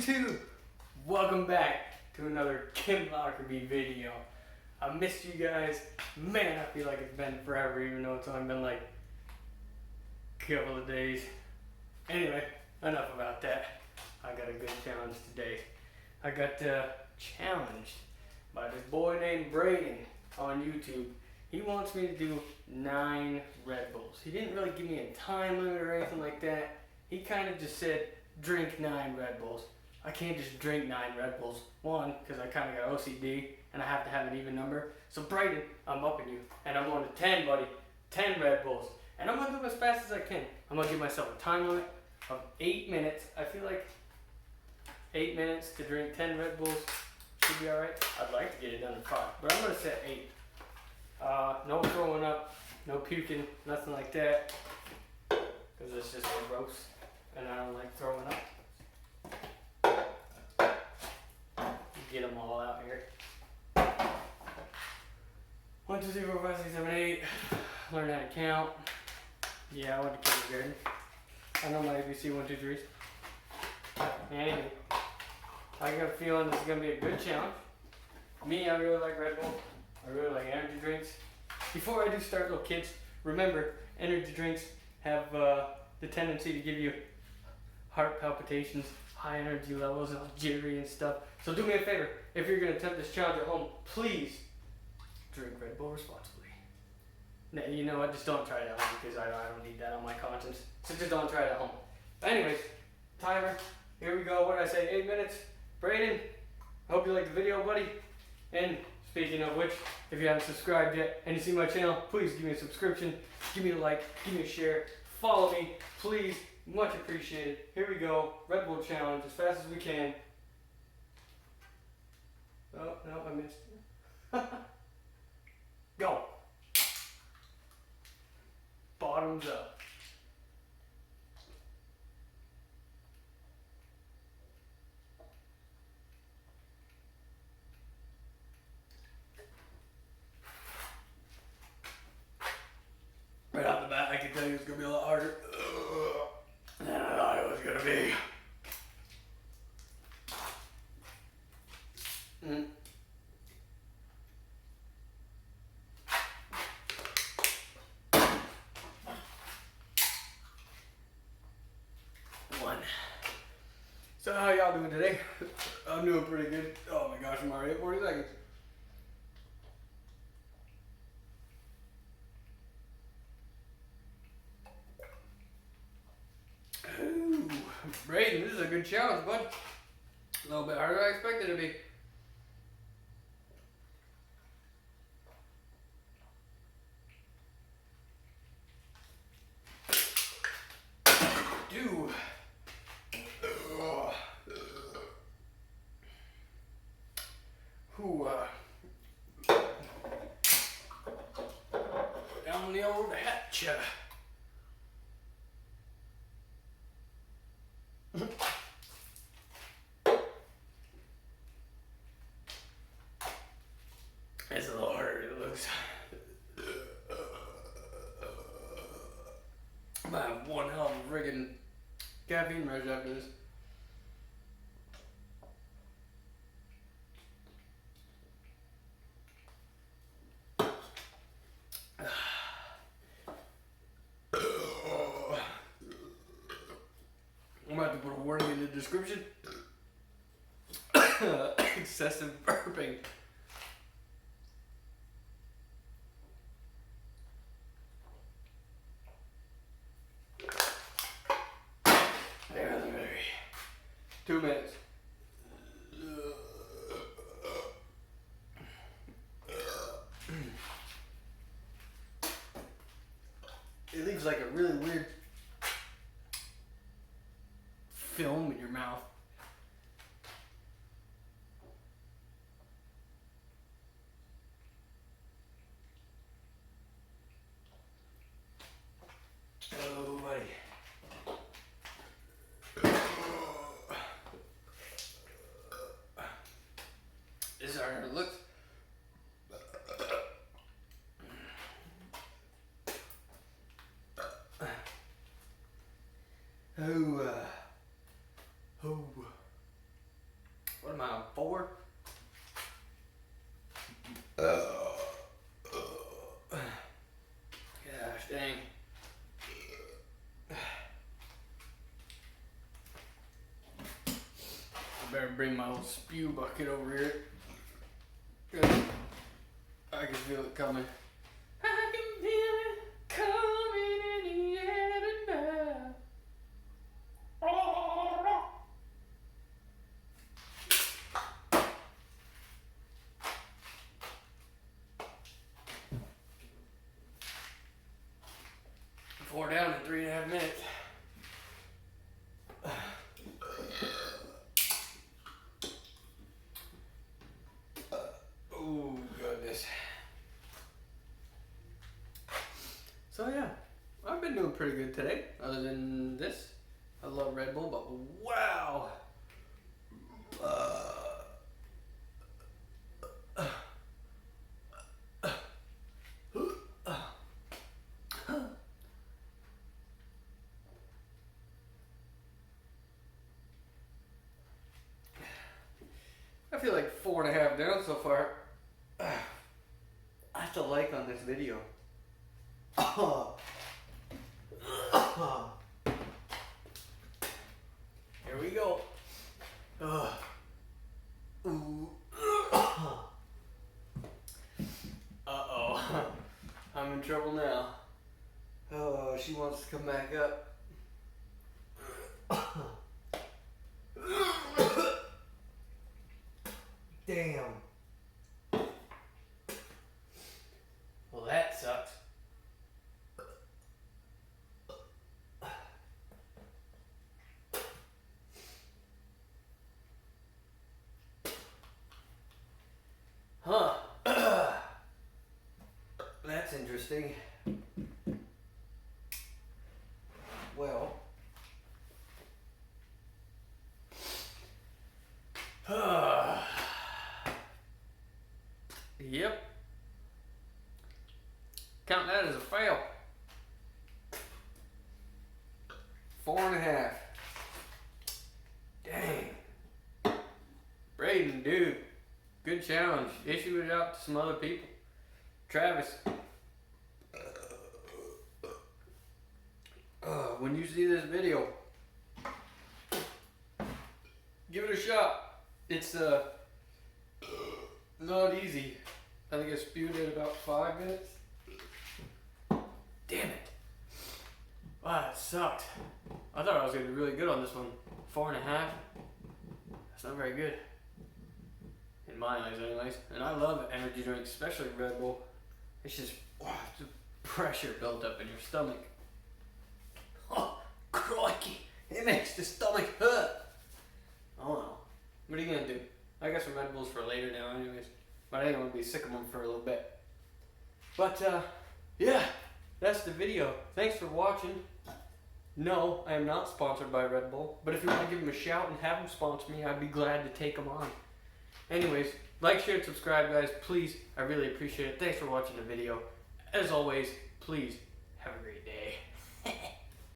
YouTube? Welcome back to another Kim Lockerby video. I missed you guys. Man, I feel like it's been forever even though it's only been like a couple of days. Anyway, enough about that. I got a good challenge today. I got challenged by this boy named Braden on YouTube. He wants me to do 9 Red Bulls. He didn't really give me a time limit or anything like that. He kind of just said, drink 9 Red Bulls. I can't just drink 9 Red Bulls. One, because I kind of got OCD and I have to have an even number. So Braden, I'm upping you. And I'm going to 10, buddy. 10 Red Bulls. And I'm going to do them as fast as I can. I'm going to give myself a time limit of 8 minutes. I feel like 8 minutes to drink 10 Red Bulls should be alright. I'd like to get it done in 5, but I'm going to set 8. No throwing up, no puking, nothing like that. Because it's just gross. And I don't like throwing up. Get them all out here. 1, 2, 3, 4, 5, 6, 7, 8. Learn how to count. Yeah, I went to kindergarten. I know my ABC 1, 2, 3s. Anyway, I got a feeling this is going to be a good challenge. Me, I really like Red Bull. I really like energy drinks. Before I do start, little kids, remember, energy drinks have the tendency to give you heart palpitations, high energy levels, and all jittery and stuff. So do me a favor, if you're going to attempt this challenge at home, please drink Red Bull responsibly. Now, you know what, just don't try it at home because I don't need that on my conscience. So just don't try it at home. But anyways, timer, here we go. What did I say, 8 minutes? Braden, I hope you liked the video, buddy. And speaking of which, if you haven't subscribed yet and you see my channel, please give me a subscription, give me a like, give me a share, follow me, please. Much appreciated. Here we go. Red Bull challenge as fast as we can. Oh, no, I missed. Go. Bottoms up. Right off the bat, I can tell you it's going to be a lot harder than I thought it was going to be. One. So how y'all doing today? I'm doing pretty good. Oh my gosh, I'm already at 40 seconds. Ooh, Braden, this is a good challenge, bud. A little bit harder than I expected it to be. Dude. Ooh, down the old hatch. It's a little harder than it looks. I might have one hell of a friggin' caffeine rush after this. I'm about to put a warning in the description. Excessive burping. There's the battery. 2 minutes. It leaves like a really weird film in your mouth. Oh, buddy. This is harder than it looks. Oh. What am I on, 4? Gosh dang. I better bring my old spew bucket over here. I can feel it coming. I can feel it coming in the air tonight. 4 down in 3.5 minutes. Oh goodness. So yeah, I've been doing pretty good today. Other than this, I love Red Bull, but wow. I feel like 4.5 down so far. I have to like on this video. Here we go. Uh-oh. I'm in trouble now. Oh, she wants to come back up. Damn. Well, that sucks. Huh. That's interesting. Well. Yep. Count that as a fail. 4.5. Dang. Braden, dude. Good challenge. Issue it out to some other people. Travis. When you see this video, give it a shot. It's not easy. I think I spewed it about 5 minutes. Damn it. Wow, that sucked. I thought I was going to be really good on this one. 4.5. That's not very good. In my eyes, anyways. And I love energy drinks, especially Red Bull. It's just, wow, the pressure built up in your stomach. Oh, crikey. It makes the stomach hurt. Oh well. What are you going to do? I got some Red Bulls for later now, anyways. But I think I'm going to be sick of them for a little bit. But, yeah. That's the video. Thanks for watching. No, I am not sponsored by Red Bull. But if you want to give them a shout and have them sponsor me, I'd be glad to take them on. Anyways, like, share, and subscribe, guys. Please. I really appreciate it. Thanks for watching the video. As always, please have a great day.